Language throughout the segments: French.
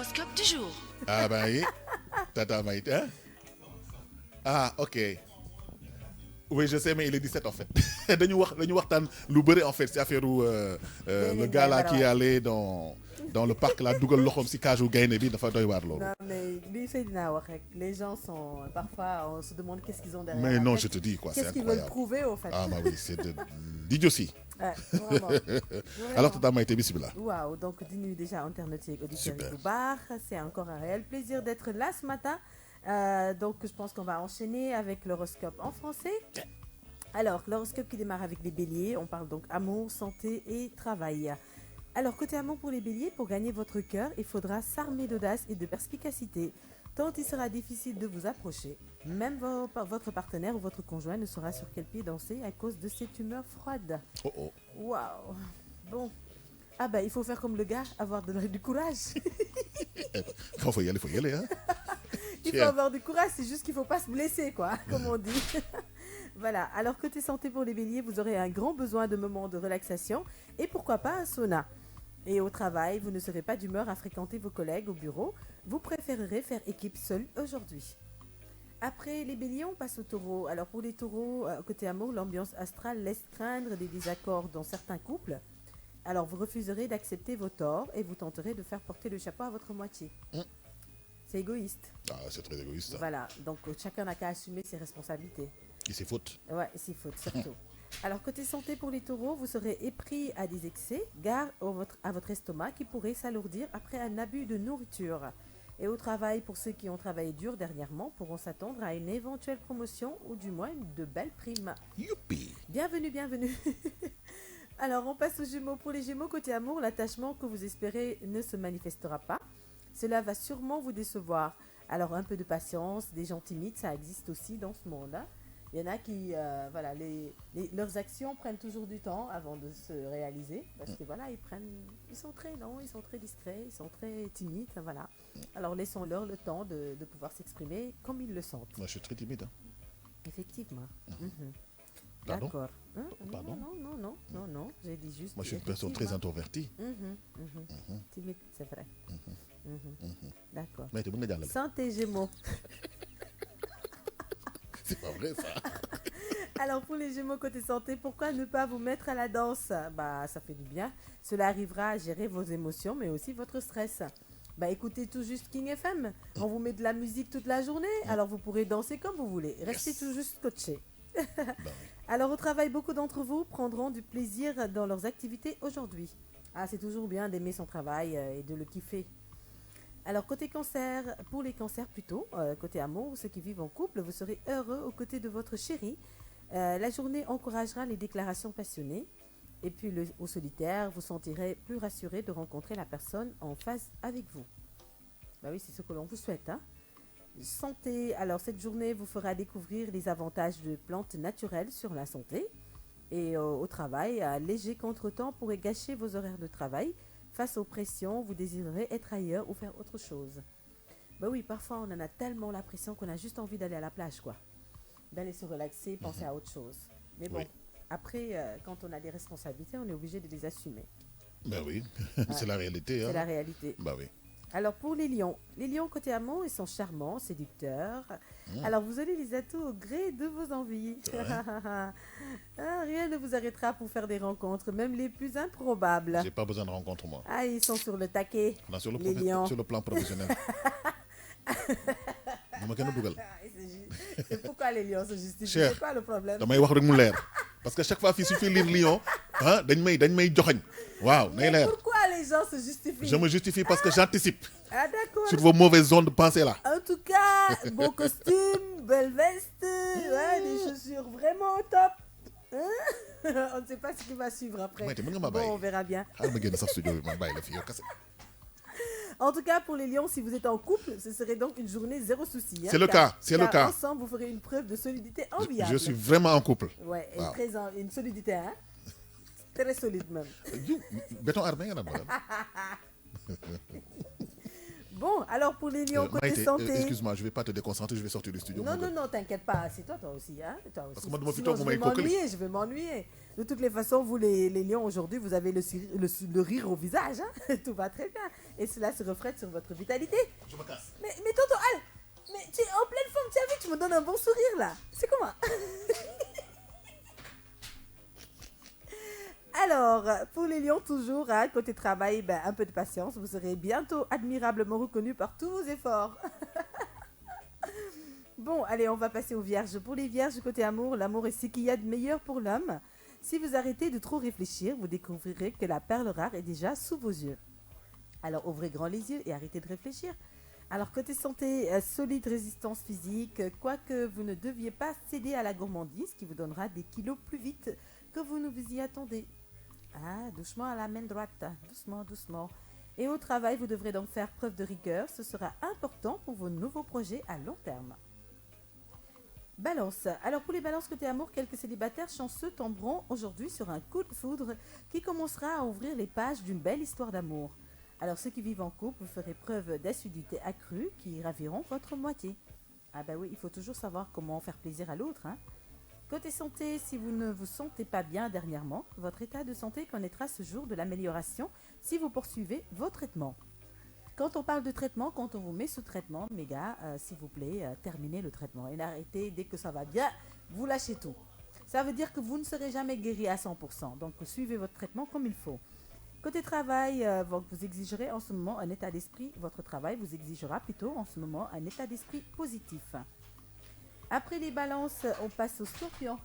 L'horoscope du jour. Ah ben oui, Tata Maïté, hein? Ah, ok. Oui, je sais, mais il est 17 en fait. dañu waxtaan lu bëri en fait c'est affaire le gars là qui est allé dans le parc là dugal loxoom si cage u gaynde bi dafa doy waar loolu. Non, mais lui, Seydina wax rek, les gens sont. Parfois, on se demande qu'est-ce qu'ils ont derrière. Mais la non, tête. je te dis quoi, c'est Qu'est-ce qu'ils veulent incroyable. prouver au fait. Ah bah oui, c'est de l'idiotie. Ouais, vraiment. Alors Tata Maïté, bismillah. Waouh, donc dis-nous déjà internautes et auditeurs Super. du bar, c'est encore un réel plaisir d'être là ce matin. Donc je pense qu'on va enchaîner avec l'horoscope en français. Alors, l'horoscope qui démarre avec les béliers, on parle donc amour, santé et travail. Alors, côté amour pour les béliers, pour gagner votre cœur, il faudra s'armer d'audace et de perspicacité. Tant il sera difficile de vous approcher, même votre partenaire ou votre conjoint ne saura sur quel pied danser à cause de cette humeur froide. Oh oh. Waouh. Bon. Ah bah il faut faire comme le gars, avoir du courage. Quand faut y aller, hein. Il faut avoir du courage, c'est juste qu'il faut pas se blesser, quoi, comme on dit. Voilà, alors côté santé pour les béliers, vous aurez un grand besoin de moments de relaxation et pourquoi pas un sauna. Et au travail, vous ne serez pas d'humeur à fréquenter vos collègues au bureau, vous préférerez faire équipe seule aujourd'hui. Après les béliers, on passe aux taureaux. Alors pour les taureaux, côté amour, l'ambiance astrale laisse craindre des désaccords dans certains couples. Alors vous refuserez d'accepter vos torts et vous tenterez de faire porter le chapeau à votre moitié. C'est égoïste. Ah, c'est très égoïste. Ça. Voilà, donc chacun n'a qu'à assumer ses responsabilités. Et c'est faute. Ouais, c'est faute, surtout. Alors, côté santé pour les taureaux, vous serez épris à des excès, gare à votre estomac qui pourrait s'alourdir après un abus de nourriture. Et au travail, pour ceux qui ont travaillé dur dernièrement, pourront s'attendre à une éventuelle promotion ou du moins de belles primes. Youpi. Bienvenue, bienvenue. Alors, on passe aux Gémeaux. Pour les Gémeaux, côté amour, l'attachement que vous espérez ne se manifestera pas. Cela va sûrement vous décevoir. Alors, un peu de patience, des gens timides, ça existe aussi dans ce monde. Hein. Il y en a qui, voilà, leurs actions prennent toujours du temps avant de se réaliser. Parce que voilà, ils sont très lents, ils sont très discrets, ils sont très timides. Voilà. Alors, laissons-leur le temps de pouvoir s'exprimer comme ils le sentent. Moi, je suis très timide. Hein. Effectivement. Pardon? D'accord. Hein? Pardon? Non, j'ai dit juste. Moi, je suis une personne très introvertie. Timide, c'est vrai. D'accord. Mais tu es bon, Santé Gémeaux. c'est pas vrai ça. Alors pour les Gémeaux côté santé, pourquoi ne pas vous mettre à la danse? Bah ça fait du bien. Cela arrivera à gérer vos émotions mais aussi votre stress. Bah écoutez tout juste King FM. On vous met de la musique toute la journée, alors vous pourrez danser comme vous voulez. Restez tout juste scotché. Alors au travail, beaucoup d'entre vous prendront du plaisir dans leurs activités aujourd'hui. Ah c'est toujours bien d'aimer son travail et de le kiffer. Alors côté cancer, pour les cancers plutôt, côté amour, ceux qui vivent en couple, vous serez heureux aux côtés de votre chéri. La journée encouragera les déclarations passionnées. Et puis au solitaire, vous sentirez plus rassuré de rencontrer la personne en phase avec vous. Bah oui, c'est ce que l'on vous souhaite. Hein. Santé, alors cette journée vous fera découvrir les avantages de plantes naturelles sur la santé. Et au travail, un léger contretemps pourrait gâcher vos horaires de travail. Face aux pressions, vous désirerez être ailleurs ou faire autre chose. Bah oui, parfois on en a tellement la pression qu'on a juste envie d'aller à la plage, quoi. D'aller se relaxer, penser à autre chose. Mais bon, après, quand on a des responsabilités, on est obligé de les assumer. Ben oui, c'est la réalité. Hein. C'est la réalité. Bah oui. Alors pour les lions côté amour, ils sont charmants, séducteurs. Alors vous allez les atouts au gré de vos envies. Rien ne vous arrêtera pour faire des rencontres, même les plus improbables. J'ai pas besoin de rencontre moi. Ah, ils sont sur le taquet. Là, sur les lions. Sur le plan professionnel. C'est pourquoi les lions se justifient. Cher, c'est quoi le problème? damay wax rek mu leer. Parce que chaque fois fii su fi lire lion, hein, dañ may joxañ. Waaw, nay leer. Pourquoi les gens se justifient? Je me justifie parce que j'anticipe Ah d'accord. sur vos mauvaises ondes de pensée là. En tout cas, beau costume, belle veste, ouais, des chaussures vraiment top. Hein? On ne sait pas ce qui va suivre après. Bon, on verra bien. En tout cas, pour les lions, si vous êtes en couple, ce serait donc une journée zéro souci. Hein, c'est le cas, c'est le cas. Ensemble, vous ferez une preuve de solidité enviable. Je suis vraiment en couple. Ouais, Wow. Une solidité, hein? Très solide même. Béton armé, Bon, alors pour les lions côté Maïté, santé. excuse-moi, je vais pas te déconcentrer, je vais sortir du studio. Non, mon gars. non, non, t'inquiète pas, c'est toi aussi. Hein? Toi aussi. Parce que moi, de mon Sinon, futur, je vous vais m'avez coquelé. je vais m'ennuyer. De toutes les façons, vous les lions, aujourd'hui, vous avez le rire au visage. Hein? Tout va très bien. Et cela se reflète sur votre vitalité. Je me casse. Mais tonton Al, mais tu es en pleine forme, tu as vu, tu me donnes un bon sourire là. C'est comment? Alors, pour les lions, toujours, hein, côté travail, ben, un peu de patience. Vous serez bientôt admirablement reconnu par tous vos efforts. Bon, allez, on va passer aux vierges. Pour les vierges, côté amour, l'amour est ce qu'il y a de meilleur pour l'homme. Si vous arrêtez de trop réfléchir, vous découvrirez que la perle rare est déjà sous vos yeux. Alors, ouvrez grand les yeux et arrêtez de réfléchir. Alors, côté santé, solide résistance physique, quoique vous ne deviez pas céder à la gourmandise qui vous donnera des kilos plus vite que vous ne vous y attendez. Ah, doucement à la main droite, doucement, doucement. Et au travail, vous devrez donc faire preuve de rigueur. Ce sera important pour vos nouveaux projets à long terme. Balance. Alors pour les balances côté amour, quelques célibataires chanceux tomberont aujourd'hui sur un coup de foudre qui commencera à ouvrir les pages d'une belle histoire d'amour. Alors ceux qui vivent en couple, vous ferez preuve d'assiduité accrue qui raviront votre moitié. Ah bah oui, il faut toujours savoir comment faire plaisir à l'autre, hein. Côté santé, si vous ne vous sentez pas bien dernièrement, votre état de santé connaîtra ce jour de l'amélioration si vous poursuivez vos traitements. Quand on parle de traitement, quand on vous met sous traitement, mes gars, s'il vous plaît, terminez le traitement. Et arrêtez, dès que ça va bien, vous lâchez tout. Ça veut dire que vous ne serez jamais guéri à 100%. Donc suivez votre traitement comme il faut. Côté travail, vous exigerez en ce moment un état d'esprit, votre travail vous exigera plutôt en ce moment un état d'esprit positif. Après les balances, on passe aux scorpions.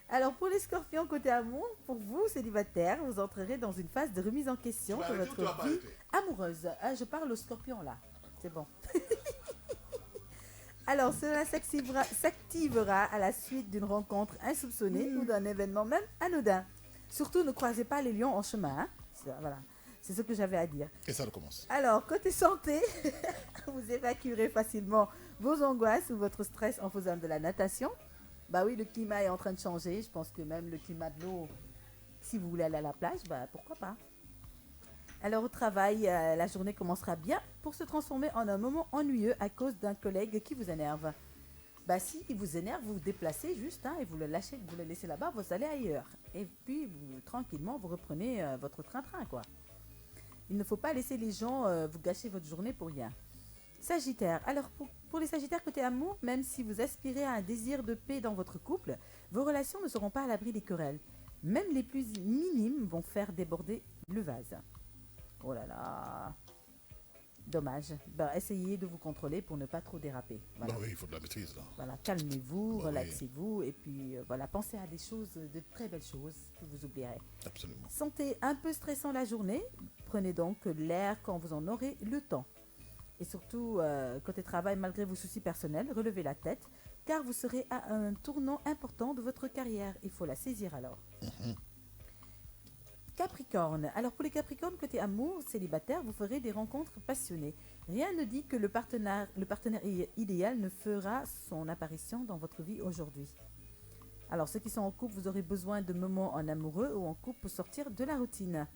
Alors pour les scorpions côté amour, pour vous célibataires, vous entrerez dans une phase de remise en question de votre vie amoureuse. Ah, je parle aux scorpions là, c'est bon. Alors cela s'activera à la suite d'une rencontre insoupçonnée ou d'un événement même anodin. Surtout ne croisez pas les lions en chemin. Hein. Voilà, c'est ce que j'avais à dire. Et ça recommence. Alors côté santé, vous évacuerez facilement vos angoisses ou votre stress en faisant de la natation. Bah oui, le climat est en train de changer. Je pense que même le climat de l'eau, si vous voulez aller à la plage, bah pourquoi pas. Alors au travail, la journée commencera bien pour se transformer en un moment ennuyeux à cause d'un collègue qui vous énerve. Bah si il vous énerve, vous vous déplacez juste et vous le lâchez, vous le laissez là-bas, vous allez ailleurs. Et puis tranquillement, vous reprenez votre train-train quoi. Il ne faut pas laisser les gens vous gâcher votre journée pour rien. Sagittaire. Alors pour les Sagittaires côté amour, même si vous aspirez à un désir de paix dans votre couple, vos relations ne seront pas à l'abri des querelles. Même les plus minimes vont faire déborder le vase. Oh là là. Dommage. Ben, essayez de vous contrôler pour ne pas trop déraper. Voilà. Bah oui, il faut de la maîtrise là. Voilà, calmez-vous, Bah relaxez-vous et puis voilà, pensez à des choses, de très belles choses que vous oublierez. Absolument. Sentez un peu stressant la journée, prenez donc l'air quand vous en aurez le temps. Et surtout, côté travail, malgré vos soucis personnels, relevez la tête, car vous serez à un tournant important de votre carrière. Il faut la saisir alors. Capricorne. Alors pour les Capricornes, côté amour, célibataire, vous ferez des rencontres passionnées. Rien ne dit que le partenaire idéal ne fera son apparition dans votre vie aujourd'hui. Alors ceux qui sont en couple, vous aurez besoin de moments en amoureux ou en couple pour sortir de la routine.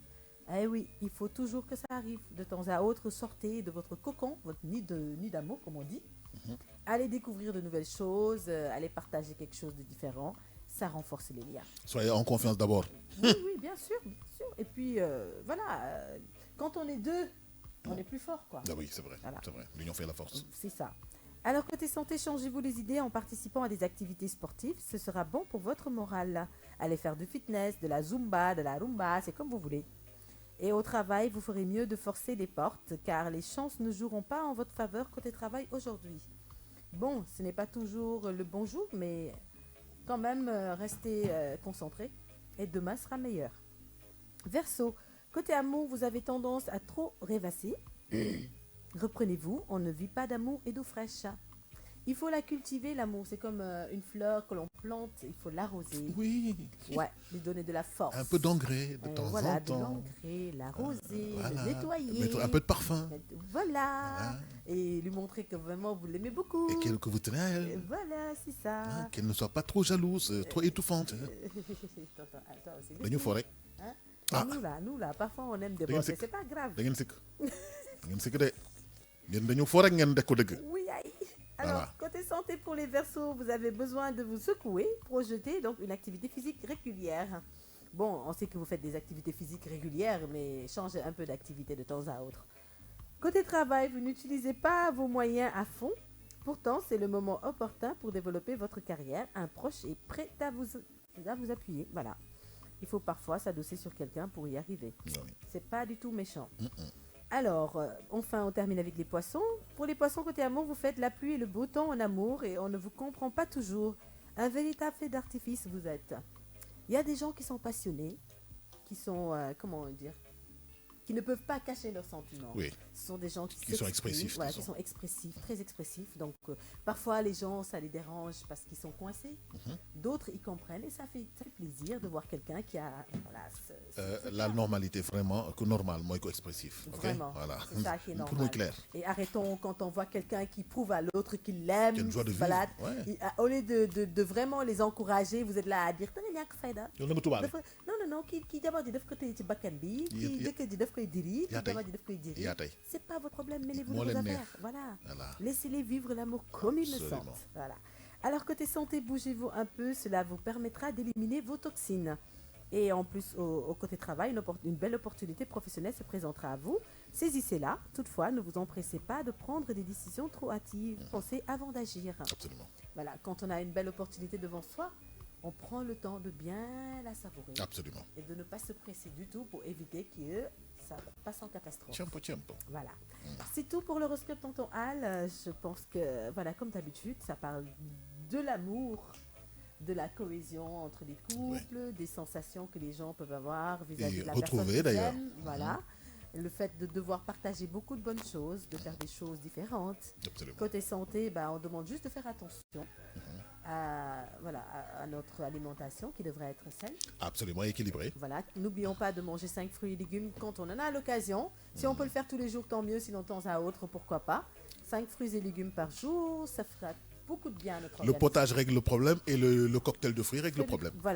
Eh oui, il faut toujours que ça arrive. De temps à autre, sortez de votre cocon, votre nid d'amour, comme on dit. Allez découvrir de nouvelles choses, allez partager quelque chose de différent. Ça renforce les liens. Soyez en confiance d'abord. Oui, bien sûr, bien sûr. Et puis, voilà, quand on est deux, on est plus fort, quoi. Ah oui, c'est vrai. Voilà. C'est vrai. L'union fait la force. C'est ça. Alors, côté santé, changez-vous les idées en participant à des activités sportives. Ce sera bon pour votre morale. Allez faire du fitness, de la zumba, de la rumba, c'est comme vous voulez. Et au travail, vous ferez mieux de forcer les portes, car les chances ne joueront pas en votre faveur côté travail aujourd'hui. Bon, ce n'est pas toujours le bon jour, mais quand même, restez concentrés et demain sera meilleur. Verseau, côté amour, vous avez tendance à trop rêvasser. Reprenez-vous, on ne vit pas d'amour et d'eau fraîche. Il faut la cultiver, l'amour. C'est comme une fleur que l'on plante, il faut l'arroser. Oui. Ouais, lui donner de la force. Un peu d'engrais de temps voilà, en temps. de l'engrais, l'arroser, Voilà. le nettoyer. Mettre un peu de parfum. Voilà. Et lui montrer que vraiment vous l'aimez beaucoup. Et que vous tenez à Et elle. voilà, c'est ça. Hein, qu'elle ne soit pas trop jalouse, trop étouffante. Attends, c'est Dañu fo rek. Hein? Ah. Nous là, parfois on aime ngeen déborder, sikk. c'est pas grave. Da ngeen sikk. Da ngeen sikk de. ngeen dañu foo rek ngeen def ko dëgg. Oui, aïe. Alors, Voilà. côté santé pour les Verseaux, vous avez besoin de vous secouer, projeter donc une activité physique régulière. Bon, on sait que vous faites des activités physiques régulières, mais changez un peu d'activité de temps à autre. Côté travail, vous n'utilisez pas vos moyens à fond. Pourtant, c'est le moment opportun pour développer votre carrière. Un proche est prêt à vous appuyer. Voilà. Il faut parfois s'adosser sur quelqu'un pour y arriver. Oui. C'est pas du tout méchant. Alors, enfin, on termine avec les poissons. Pour les poissons, côté amour, vous faites la pluie et le beau temps en amour et on ne vous comprend pas toujours. Un véritable feu d'artifice, vous êtes. Il y a des gens qui sont passionnés, qui sont, comment dire, qui ne peuvent pas cacher leurs sentiments. Oui. Ce sont des gens qui sont s'expriment, expressifs, voilà, disons. qui sont expressifs, très expressifs. Donc, parfois, les gens, ça les dérange parce qu'ils sont coincés. D'autres, ils comprennent et ça fait plaisir de voir quelqu'un qui a, voilà, La normalité vraiment que normal mooy ko expressif. ok Vraiment, voilà c'est ça qui est pour normal. muy clair. Et arrêtons quand on voit quelqu'un qui prouve à l'autre qu'il l'aime, Qu'il a une joie de qui se balade. vivre, ouais. Au lieu de vraiment les encourager, vous êtes là à dire da nga ñàkk fayda. yow na nga tubaale. Non, kii jabar ji daf ko téye ci bakkan bi, kii jëkkër ji daf koy diri, kii yaa tey. jabar ji daf koy diri. yaa tey. C'est pas votre problème, mêlez-vous Moo de vos leen neex. affaires. Voilà. Voilà. Laissez-les vivre l'amour comme ils le Absolument. sentent. Voilà. Alors côté santé, bougez-vous un peu, cela vous permettra d'éliminer vos toxines. Et en plus, au côté travail, une belle opportunité professionnelle se présentera à vous. Saisissez-la. Toutefois, ne vous empressez pas de prendre des décisions trop hâtives. Pensez avant d'agir. Absolument. Voilà, quand on a une belle opportunité devant soi, on prend le temps de bien la savourer. Absolument. Et de ne pas se presser du tout pour éviter que ça passe en catastrophe. Tiempo. Voilà. C'est tout pour l'horoscope Tonton Al. Je pense que, voilà, comme d'habitude, ça parle de l'amour, de la cohésion entre les couples, des sensations que les gens peuvent avoir vis-à-vis Et de la personne retrouver, qu'ils d'ailleurs. aiment. Voilà. Le fait de devoir partager beaucoup de bonnes choses, de faire des choses différentes. Absolument. Côté santé, on demande juste de faire attention à notre alimentation qui devrait être saine. Absolument équilibré. Voilà, n'oublions pas de manger 5 fruits et légumes quand on en a l'occasion. Si on peut le faire tous les jours, tant mieux, sinon de temps à autre, pourquoi pas. 5 fruits et légumes par jour, ça fera beaucoup de bien à notre Le organisme. potage règle le problème et le cocktail de fruits règle le problème. Voilà.